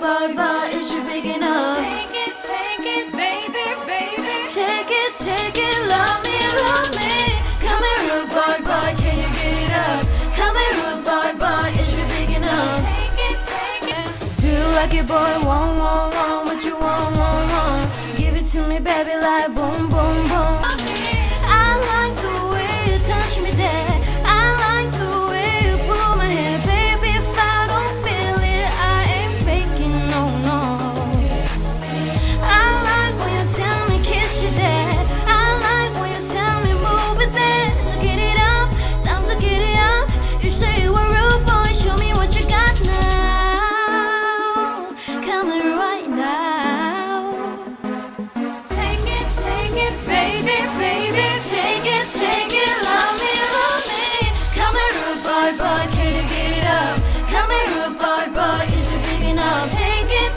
boy, boy, is you big enough? Take it, baby, baby. Take it, love me. Come here, rude boy, boy, can you get it up? Come here, rude boy, boy, is you big enough? Take it. Do you like it, boy? Want, what you want? Give it to me, baby, like boom, boom, boom. I like the way you touch me there. I like the way you pull my hair, baby. If I don't feel it, I ain't faking, no. I like when you tell me kiss you there. I like when you tell me move it there. So get it up, time to get it up. You say you a rude boy, show me what you got now. Coming right now. Take it, baby, baby. Take it, love me. Come here, rude boy, boy, can you get it up? Come here, rude boy, boy, is you big enough? Take it,